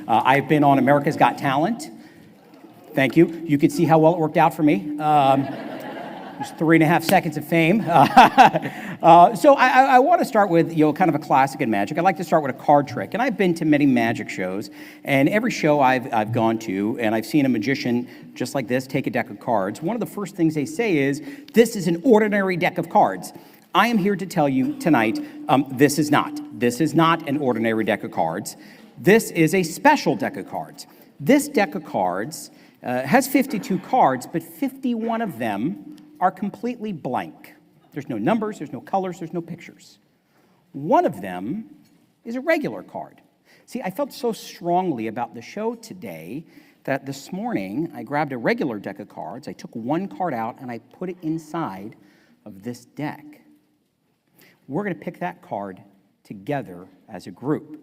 I've been on America's Got Talent. Thank you. You can see how well it worked out for me. Just 3.5 seconds of fame. So I want to start with, kind of a classic in magic. I like to start with a card trick. And I've been to many magic shows, and every show I've gone to, and I've seen a magician just like this take a deck of cards. One of the first things they say is, "This is an ordinary deck of cards." I am here to tell you tonight, this is not. This is not an ordinary deck of cards. This is a special deck of cards. This deck of cards has 52 cards, but 51 of them are completely blank. There's no numbers, there's no colors, there's no pictures. One of them is a regular card. See, I felt so strongly about the show today that this morning I grabbed a regular deck of cards, I took one card out, and I put it inside of this deck. We're going to pick that card together as a group.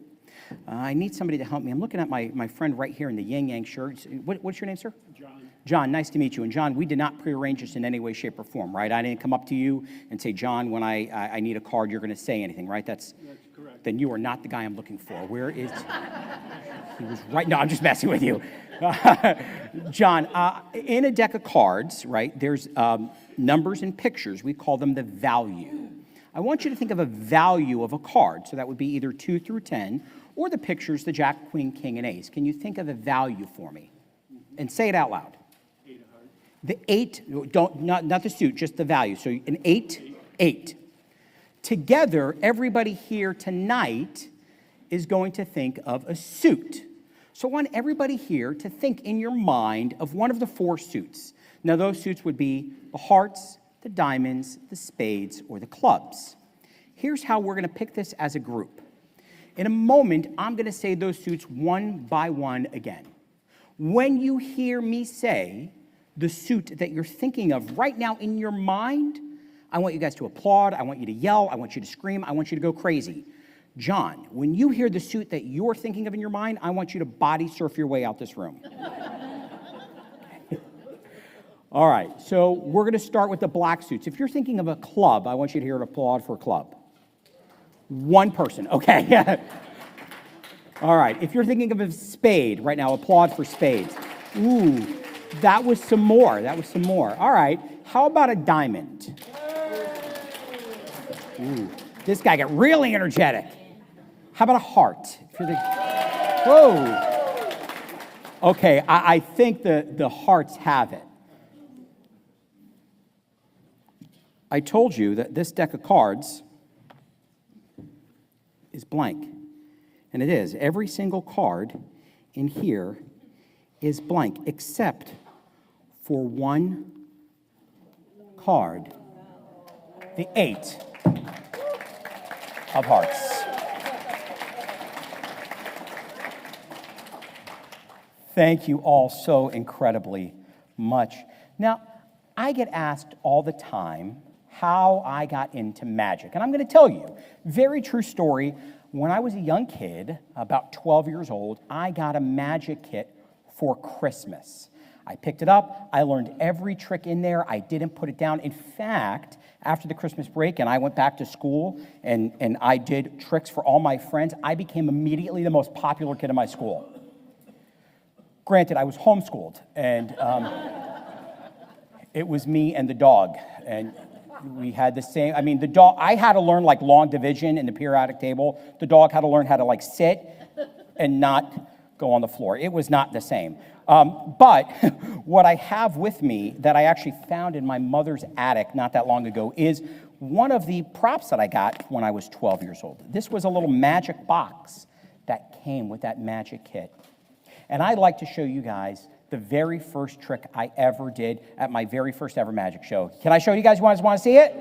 I need somebody to help me. I'm looking at my friend right here in the yin-yang shirt. What's your name, sir? John. John, nice to meet you. And John, we did not prearrange this in any way, shape, or form, right? I didn't come up to you and say, John, when I need a card, you're going to say anything, right? That's correct. Then you are not the guy I'm looking for. Where is... He was right... No, I'm just messing with you. John, in a deck of cards, right, there's numbers and pictures. We call them the value. I want you to think of a value of a card. So that would be either 2 through 10, or the pictures, the Jack, Queen, King, and Ace. Can you think of a value for me? And say it out loud. 8 of hearts. The 8, not the suit, just the value. So an 8. Together, everybody here tonight is going to think of a suit. So I want everybody here to think in your mind of one of the 4 suits. Now those suits would be the hearts, the diamonds, the spades, or the clubs. Here's how we're going to pick this as a group. In a moment, I'm going to say those suits one by one again. When you hear me say the suit that you're thinking of right now in your mind, I want you guys to applaud, I want you to yell, I want you to scream, I want you to go crazy. John, when you hear the suit that you're thinking of in your mind, I want you to body surf your way out this room. All right, so we're going to start with the black suits. If you're thinking of a club, I want you to hear an applaud for a club. One person, okay. All right, if you're thinking of a spade right now, applaud for spades. Ooh, that was some more. All right, how about a diamond? Ooh, this guy got really energetic. How about a heart? Whoa. Okay, I think the hearts have it. I told you that this deck of cards is blank. And it is. Every single card in here is blank, except for one card, the 8 of hearts. Thank you all so incredibly much. Now, I get asked all the time how I got into magic. And I'm going to tell you, very true story. When I was a young kid, about 12 years old, I got a magic kit for Christmas. I picked it up. I learned every trick in there. I didn't put it down. In fact, after the Christmas break and I went back to school and I did tricks for all my friends, I became immediately the most popular kid in my school. Granted, I was homeschooled, and it was me and the dog. And we had the same, the dog, I had to learn like long division in the periodic table. The dog had to learn how to like sit and not go on the floor. It was not the same. But what I have with me that I actually found in my mother's attic not that long ago is one of the props that I got when I was 12 years old. This was a little magic box that came with that magic kit. And I'd like to show you guys the very first trick I ever did at my very first ever magic show. Can I show you guys? You guys want to see it?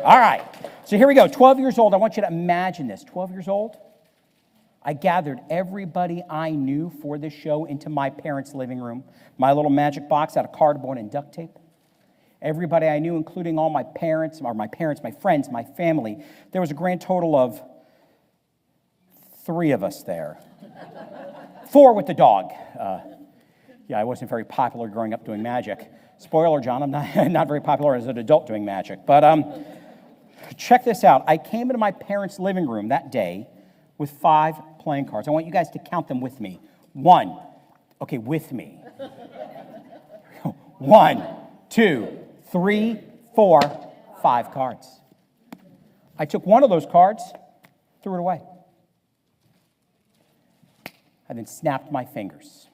All right. So here we go. 12 years old. I want you to imagine this. 12 years old. I gathered everybody I knew for this show into my parents' living room. My little magic box out of cardboard and duct tape. Everybody I knew, including all my parents, my friends, my family. There was a grand total of 3 of us there. 4 with the dog. Yeah, I wasn't very popular growing up doing magic. Spoiler, John, I'm not very popular as an adult doing magic. But check this out. I came into my parents' living room that day with 5 playing cards. I want you guys to count them with me. 1. Okay, with me. 1, 2, 3, 4, 5 cards. I took one of those cards, threw it away. I then snapped my fingers.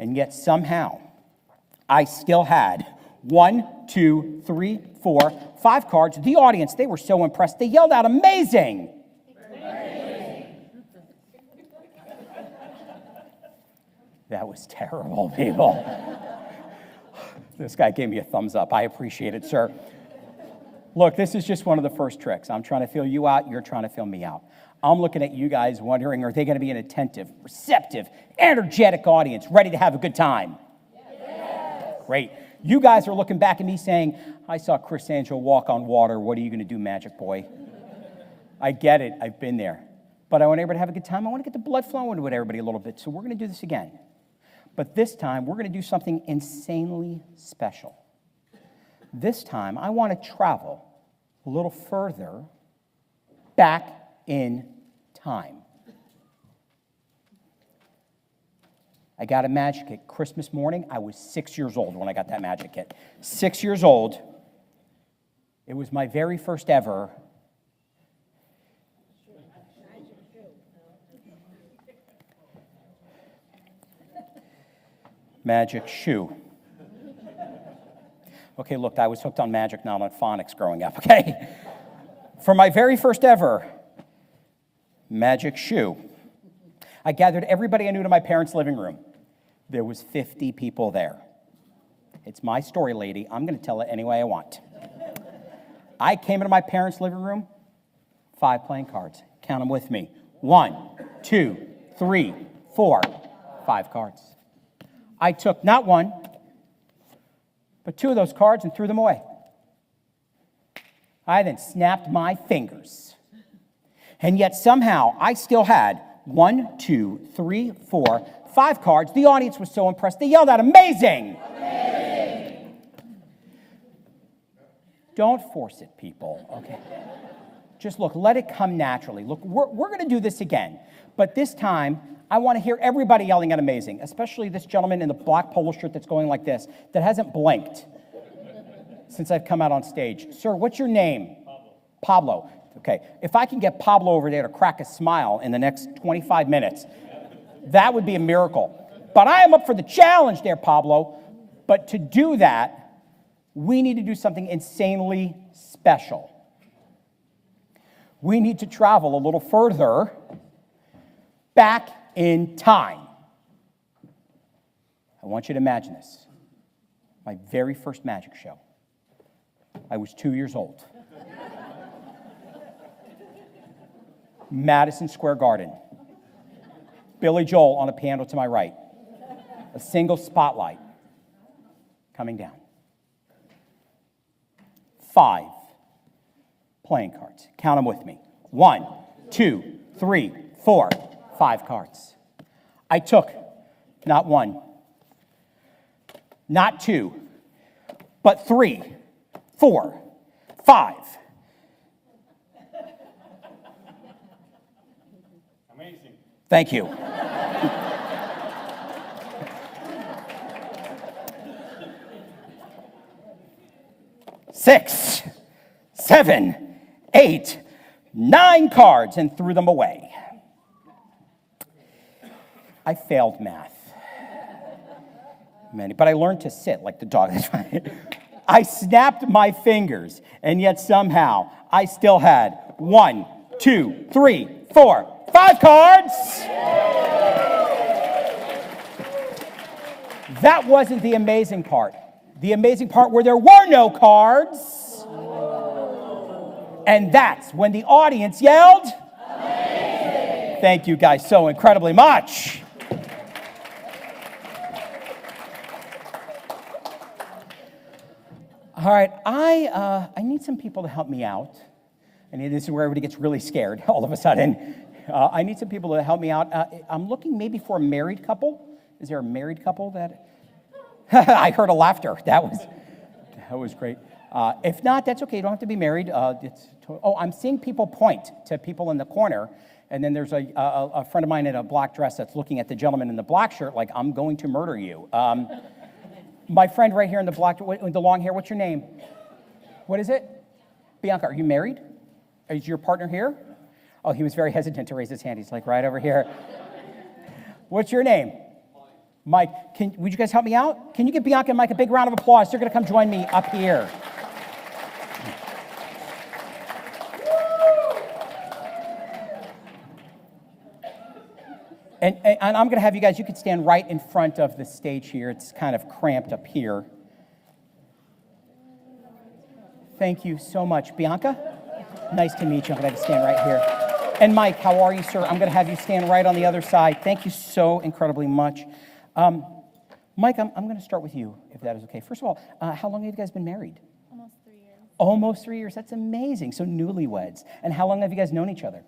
And yet somehow, I still had 1, 2, 3, 4, 5 cards. The audience, they were so impressed. They yelled out, "Amazing!" Amazing. That was terrible, people. This guy gave me a thumbs up. I appreciate it, sir. Look, this is just one of the first tricks. I'm trying to feel you out. You're trying to feel me out. I'm looking at you guys wondering, are they going to be an attentive, receptive, energetic audience ready to have a good time? Yes. Great. You guys are looking back at me saying, I saw Chris Angel walk on water. What are you going to do, Magic Boy? I get it. I've been there. But I want everybody to have a good time. I want to get the blood flowing with everybody a little bit. So we're going to do this again. But this time, we're going to do something insanely special. This time, I want to travel a little further back in time. I got a magic kit Christmas morning. I was 6 years old when I got that magic kit. 6 years old. It was my very first ever magic shoe. Okay, look, I was hooked on magic, not on phonics growing up, okay? For my very first ever magic shoe, I gathered everybody I knew to my parents' living room. There was 50 people there. It's my story, lady. I'm going to tell it any way I want. I came into my parents' living room, 5 playing cards. Count them with me. 1, 2, 3, 4, 5 cards. I took not 1, but 2 of those cards and threw them away. I then snapped my fingers. And yet somehow I still had 1, 2, 3, 4, 5 cards. The audience was so impressed. They yelled out, "Amazing!" Amazing. Don't force it, people, okay? Just look, let it come naturally. Look, we're going to do this again. But this time, I want to hear everybody yelling at "amazing," especially this gentleman in the black polo shirt that's going like this, that hasn't blinked since I've come out on stage. Sir, what's your name? Pablo. Okay, if I can get Pablo over there to crack a smile in the next 25 minutes, that would be a miracle. But I am up for the challenge there, Pablo. But to do that, we need to do something insanely special. We need to travel a little further back in time. I want you to imagine this. My very first magic show. I was 2 years old. Madison Square Garden. Billy Joel on a piano to my right. A single spotlight coming down. 5 playing cards. Count them with me. 1, 2, 3, 4, 5 cards. I took not 1, not 2, but 3, 4, 5. Amazing. Thank you. 6, 7, 8, 9 cards and threw them away. I failed math. But I learned to sit like the dog. I snapped my fingers, and yet somehow I still had 1, 2, 3, 4, 5 cards. That wasn't the amazing part. The amazing part where there were no cards. And that's when the audience yelled, "Amazing!" Thank you guys so incredibly much. All right, I need some people to help me out. And this is where everybody gets really scared all of a sudden. I need some people to help me out. I'm looking maybe for a married couple. Is there a married couple that... I heard a laughter. That was great. If not, that's okay. You don't have to be married. I'm seeing people point to people in the corner, And then there's a friend of mine in a black dress that's looking at the gentleman in the black shirt like, I'm going to murder you. My friend right here in the black, with the long hair, what's your name? What is it? Bianca, are you married? Is your partner here? Oh, he was very hesitant to raise his hand. He's like, right over here. What's your name? Mike. Would you guys help me out? Can you give Bianca and Mike a big round of applause? They're going to come join me up here. And I'm going to have you guys, you could stand right in front of the stage here. It's kind of cramped up here. Thank you so much. Bianca, nice to meet you. I'm going to have you stand right here. And Mike, how are you, sir? I'm going to have you stand right on the other side. Thank you so incredibly much. Mike, I'm going to start with you, if that is okay. First of all, how long have you guys been married? Almost 3 years. Almost 3 years. That's amazing. So newlyweds. And how long have you guys known each other?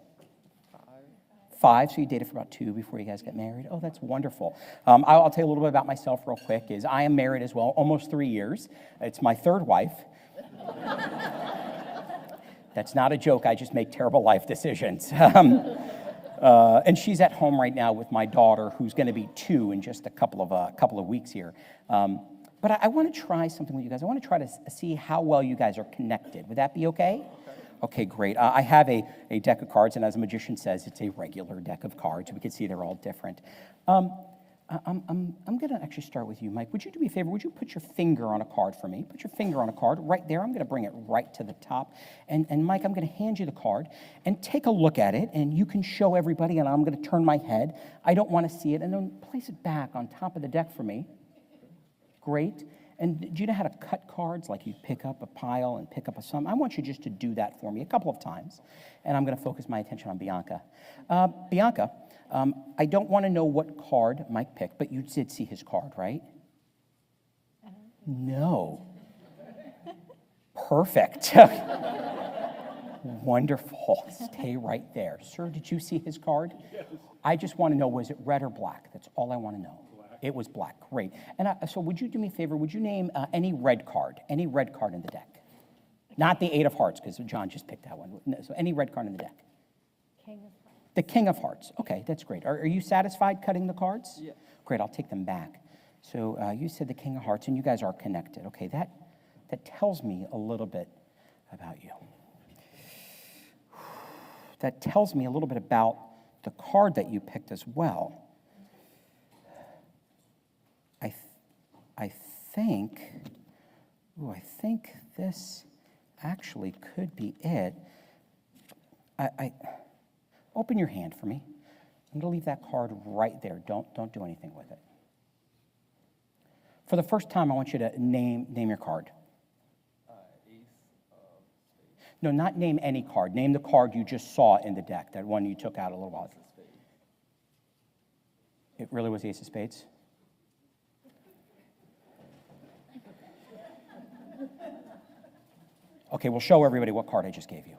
5, so you dated for about 2 before you guys got married. Oh, that's wonderful. I'll tell you a little bit about myself real quick. I am married as well, almost 3 years. It's my third wife. That's not a joke. I just make terrible life decisions. And she's at home right now with my daughter, who's going to be 2 in just a couple of weeks here. But I want to try something with you guys. I want to try to see how well you guys are connected. Would that be okay? Okay, great. I have a deck of cards, and as a magician says, it's a regular deck of cards. We can see they're all different. I'm going to actually start with you, Mike. Would you do me a favor? Would you put your finger on a card for me? Put your finger on a card right there. I'm going to bring it right to the top. And Mike, I'm going to hand you the card, and take a look at it, and you can show everybody, and I'm going to turn my head. I don't want to see it, and then place it back on top of the deck for me. Great. And do you know how to cut cards? Like you pick up a pile and pick up a sum? I want you just to do that for me a couple of times. And I'm going to focus my attention on Bianca. Bianca, I don't want to know what card Mike picked, but you did see his card, right? No. Perfect. Wonderful. Stay right there. Sir, did you see his card? Yes. I just want to know, was it red or black? That's all I want to know. It was black. Great. And so would you do me a favor? Would you name any red card in the deck? Not the 8 of hearts, because John just picked that one. No, so any red card in the deck. King of Hearts. The King of Hearts. Okay, that's great. Are you satisfied cutting the cards? Yeah. Great, I'll take them back. So you said the King of Hearts, and you guys are connected. Okay, that tells me a little bit about you. That tells me a little bit about the card that you picked as well. I think this actually could be it. I open your hand for me. I'm going to leave that card right there. Don't do anything with it. For the first time, I want you to name your card. Ace of Spades. No, not name any card. Name the card you just saw in the deck, that one you took out a little while ago. It really was the Ace of Spades? Okay, we'll show everybody what card I just gave you.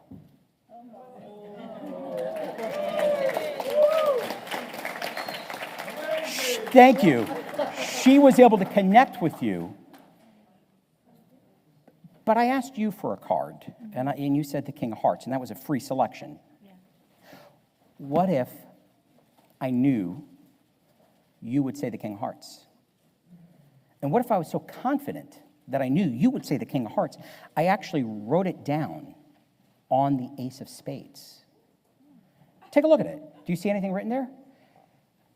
Thank you. She was able to connect with you. But I asked you for a card, and you said the King of Hearts, and that was a free selection. Yeah. What if I knew you would say the King of Hearts? And what if I was so confident that I knew you would say the King of Hearts, I actually wrote it down on the Ace of Spades? Take a look at it. Do you see anything written there?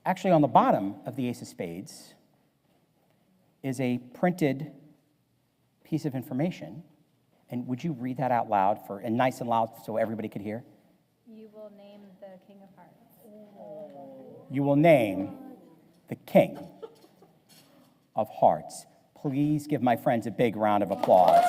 Actually, on the bottom of the Ace of Spades is a printed piece of information. And would you read that out loud and nice and loud so everybody could hear? You will name the King of Hearts. You will name the King of Hearts. Please give my friends a big round of applause.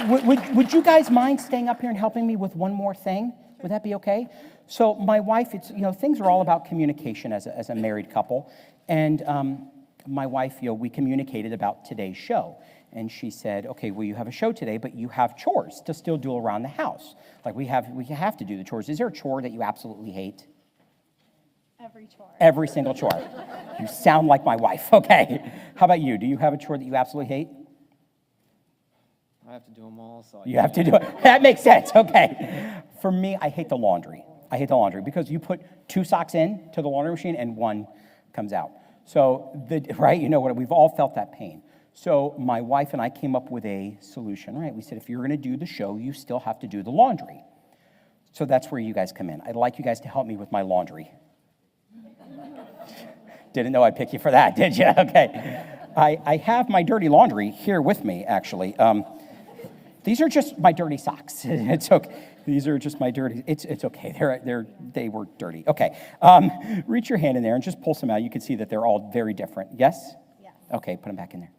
Would you guys mind staying up here and helping me with one more thing? Would that be okay? So my wife, things are all about communication as a married couple. And my wife, we communicated about today's show. And she said, okay, well, you have a show today, but you have chores to still do around the house. Like we have to do the chores. Is there a chore that you absolutely hate? Every chore. Every single chore. You sound like my wife. Okay. How about you? Do you have a chore that you absolutely hate? I have to do them all, so You have to do it. That makes sense. Okay. For me, I hate the laundry. I hate the laundry because you put 2 socks in to the laundry machine and 1 comes out. So, right, you know what, we've all felt that pain. So my wife and I came up with a solution, right? We said, if you're going to do the show, you still have to do the laundry. So that's where you guys come in. I'd like you guys to help me with my laundry. Didn't know I'd pick you for that, did you? Okay. I have my dirty laundry here with me, actually. These are just my dirty socks. It's okay. These are just my dirty. It's okay. They were dirty. Okay. Reach your hand in there and just pull some out. You can see that they're all very different. Yes. Yes. Okay. Put them back in there.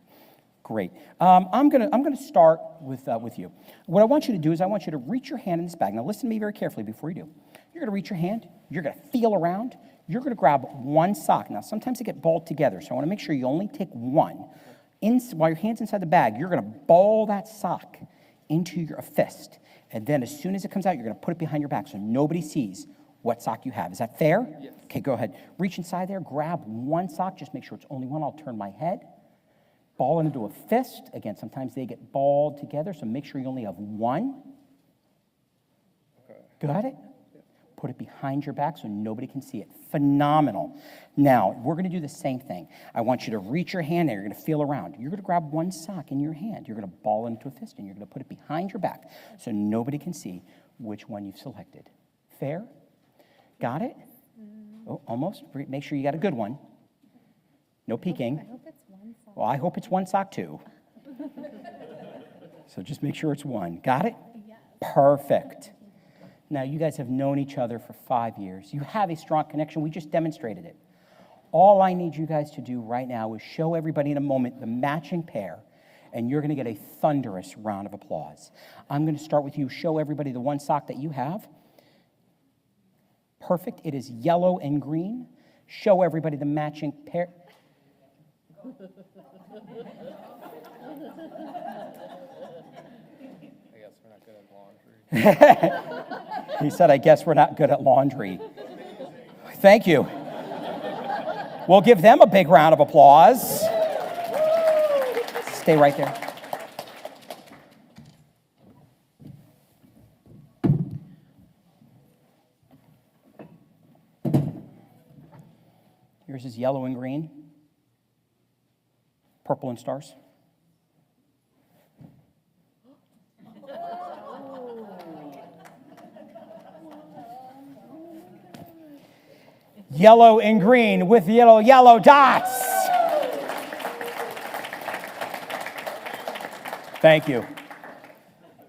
Great. I'm gonna start with you. What I want you to do is I want you to reach your hand in this bag. Now listen to me very carefully before you do. You're gonna reach your hand. You're gonna feel around. You're gonna grab 1 sock. Now sometimes they get balled together, so I want to make sure you only take 1. While your hand's inside the bag, you're gonna ball that sock into your fist. And then as soon as it comes out, you're going to put it behind your back so nobody sees what sock you have. Is that fair? Yes. Okay, go ahead. Reach inside there, grab 1 sock. Just make sure it's only 1. I'll turn my head. Ball it into a fist. Again, sometimes they get balled together, so make sure you only have 1. Okay. Got it? Put it behind your back so nobody can see it. Phenomenal. Now, we're going to do the same thing. I want you to reach your hand there. You're going to feel around. You're going to grab 1 sock in your hand. You're going to ball it into a fist, and you're going to put it behind your back so nobody can see which one you've selected. Fair? Got it? Oh, almost. Make sure you got a good one. No peeking. I hope it's 1 sock. Well, I hope it's 1 sock, too. So just make sure it's 1. Got it? Yes. Perfect. Now, you guys have known each other for 5 years. You have a strong connection. We just demonstrated it. All I need you guys to do right now is show everybody in a moment the matching pair, and you're going to get a thunderous round of applause. I'm going to start with you. Show everybody the 1 sock that you have. Perfect. It is yellow and green. Show everybody the matching pair. I guess we're not good at laundry. He said, I guess we're not good at laundry. Thank you. We'll give them a big round of applause. Stay right there. Yours is yellow and green, purple and stars. Yellow and green with yellow dots. Thank you.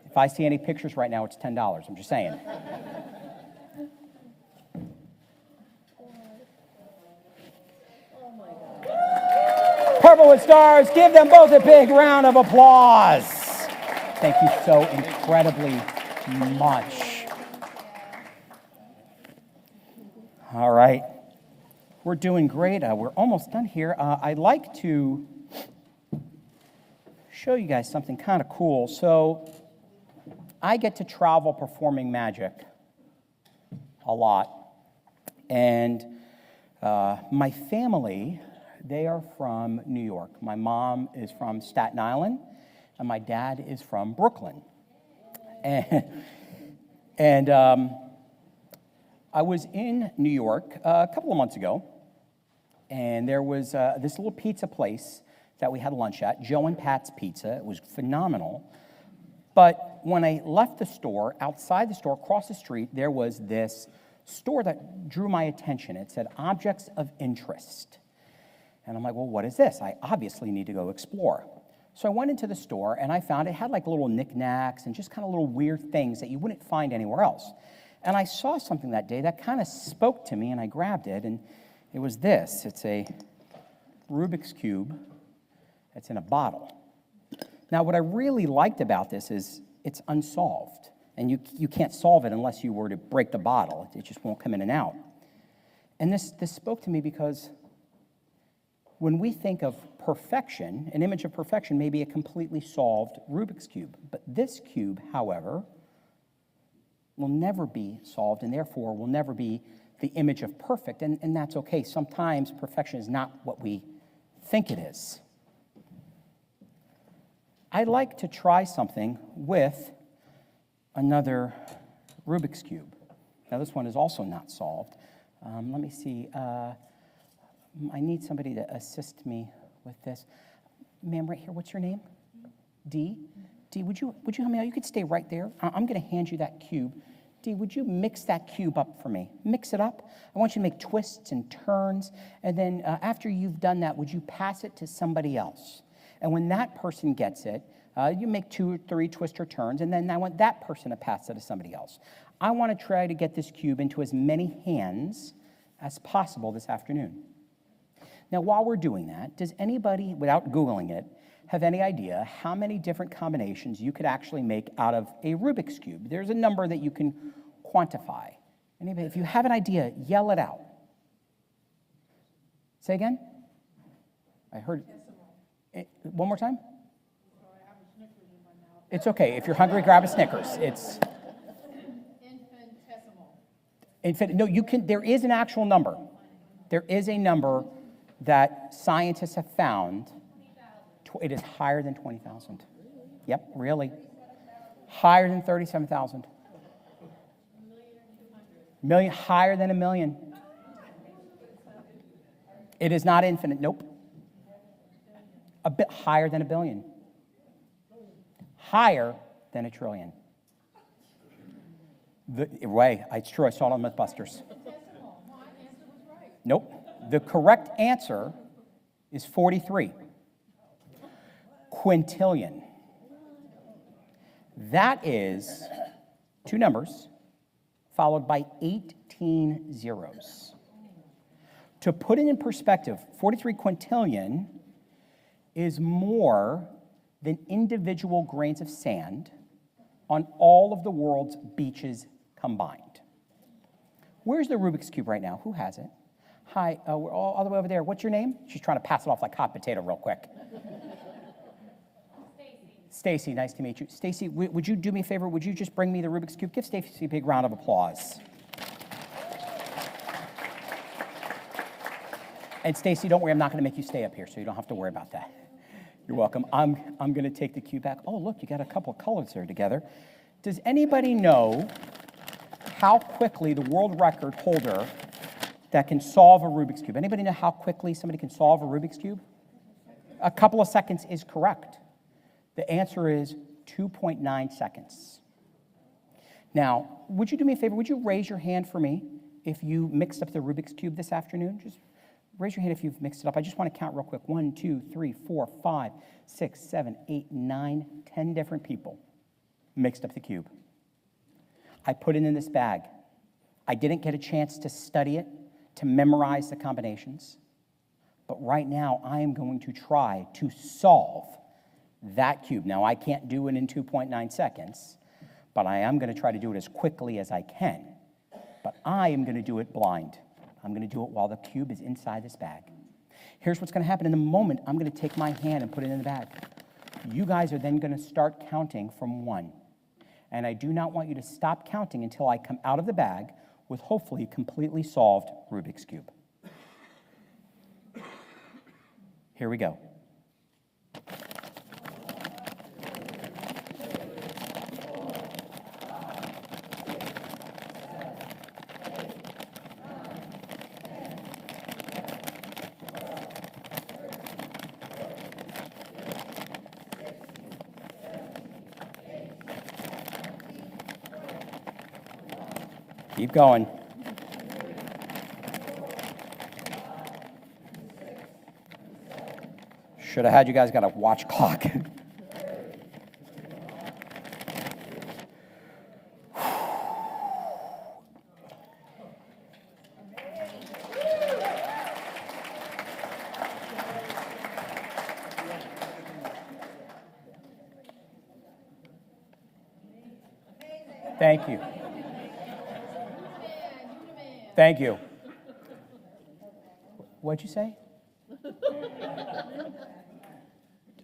If I see any pictures right now, it's $10. I'm just saying. Purple with stars, give them both a big round of applause. Thank you so incredibly much. All right. We're doing great. We're almost done here. I'd like to show you guys something kind of cool. So I get to travel performing magic a lot. And my family, they are from New York. My mom is from Staten Island, and my dad is from Brooklyn. And I was in New York a couple of months ago, and there was this little pizza place that we had lunch at, Joe and Pat's Pizza. It was phenomenal. But when I left the store, outside the store, across the street, there was this store that drew my attention. It said, Objects of Interest. And I'm like, well, what is this? I obviously need to go explore. So I went into the store, and I found it had like little knickknacks and just kind of little weird things that you wouldn't find anywhere else. And I saw something that day that kind of spoke to me, and I grabbed it, and it was this. It's a Rubik's Cube. It's in a bottle. Now, what I really liked about this is it's unsolved, and you can't solve it unless you were to break the bottle. It just won't come in and out. And this spoke to me because when we think of perfection, an image of perfection may be a completely solved Rubik's Cube. But this cube, however, will never be solved, and therefore will never be the image of perfect, and that's okay. Sometimes perfection is not what we think it is. I'd like to try something with another Rubik's Cube. Now, this one is also not solved. Let me see. I need somebody to assist me with this. Ma'am, right here, what's your name? Dee? Dee, would you help me out? You could stay right there. I'm going to hand you that cube. Dee, would you mix that cube up for me? Mix it up. I want you to make twists and turns. And then after you've done that, would you pass it to somebody else? And when that person gets it, you make 2 or 3 twist or turns, and then I want that person to pass it to somebody else. I want to try to get this cube into as many hands as possible this afternoon. Now, while we're doing that, does anybody, without Googling it, have any idea how many different combinations you could actually make out of a Rubik's Cube? There's a number that you can quantify. Anybody, if you have an idea, yell it out. Say again? I heard it. One more time? It's okay. If you're hungry, grab a Snickers. It's infinitesimal. No, you can. There is an actual number. There is a number that scientists have found. It is higher than 20,000. Yep, really. Higher than 37,000. Million, higher than 1 million. It is not infinite. Nope. A bit higher than 1 billion. Higher than 1 trillion. It's true, I saw it on Mythbusters. Nope. The correct answer is 43. Quintillion. That is 2 numbers followed by 18 zeros. To put it in perspective, 43 quintillion is more than individual grains of sand on all of the world's beaches combined. Where's the Rubik's Cube right now? Who has it? Hi, we're all the way over there. What's your name? She's trying to pass it off like hot potato real quick. Stacy, nice to meet you. Stacy, would you do me a favor? Would you just bring me the Rubik's Cube? Give Stacy a big round of applause. And Stacy, don't worry, I'm not going to make you stay up here, so you don't have to worry about that. You're welcome. I'm going to take the cube back. Oh, look, you got a couple of colors there together. Does anybody know how quickly the world record holder that can solve a Rubik's Cube? Anybody know how quickly somebody can solve a Rubik's Cube? A couple of seconds is correct. The answer is 2.9 seconds. Now, would you do me a favor? Would you raise your hand for me if you mixed up the Rubik's Cube this afternoon? Just raise your hand if you've mixed it up. I just want to count real quick. 1, 2, 3, 4, 5, 6, 7, 8, 9, 10 different people mixed up the cube. I put it in this bag. I didn't get a chance to study it, to memorize the combinations. But right now, I am going to try to solve that cube. Now, I can't do it in 2.9 seconds, but I am going to try to do it as quickly as I can. But I am going to do it blind. I'm going to do it while the cube is inside this bag. Here's what's going to happen. In a moment, I'm going to take my hand and put it in the bag. You guys are then going to start counting from 1. And I do not want you to stop counting until I come out of the bag with hopefully a completely solved Rubik's Cube. Here we go. Keep going. Should have had you guys got a watch clock. Thank you. Thank you. What'd you say?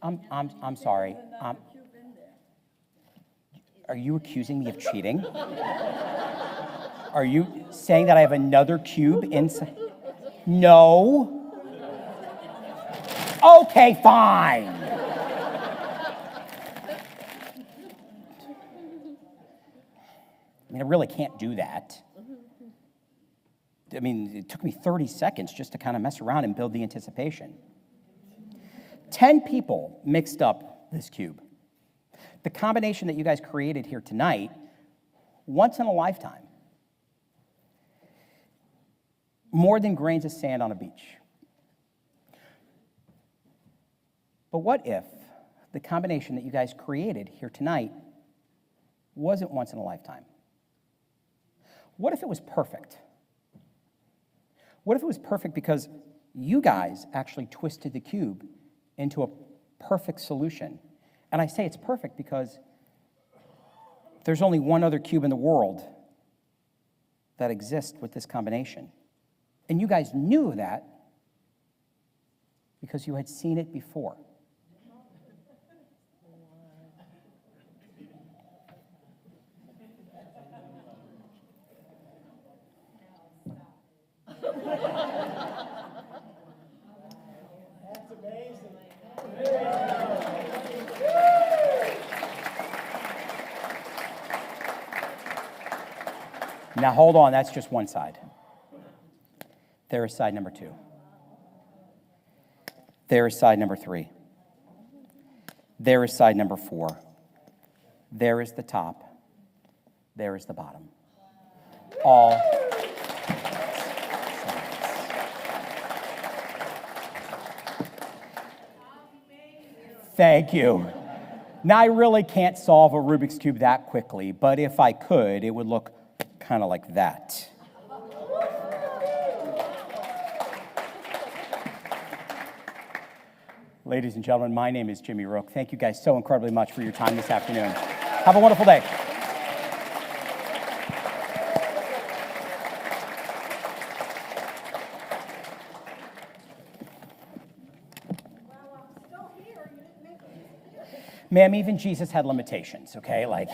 I'm sorry. Are you accusing me of cheating? Are you saying that I have another cube inside? No. Okay, fine. I really can't do that. I mean, it took me 30 seconds just to kind of mess around and build the anticipation. 10 people mixed up this cube. The combination that you guys created here tonight, once in a lifetime. More than grains of sand on a beach. But what if the combination that you guys created here tonight wasn't once in a lifetime? What if it was perfect? What if it was perfect because you guys actually twisted the cube into a perfect solution? And I say it's perfect because there's only one other cube in the world that exists with this combination. And you guys knew that because you had seen it before. Now hold on, that's just one side. There is side number 2. There is side number 3. There is side number 4. There is the top. There is the bottom. All sides. Thank you. Now, I really can't solve a Rubik's Cube that quickly, but if I could, it would look kind of like that. Ladies and gentlemen, my name is Jimmy Rook. Thank you guys so incredibly much for your time this afternoon. Have a wonderful day. Ma'am, even Jesus had limitations, okay? Like.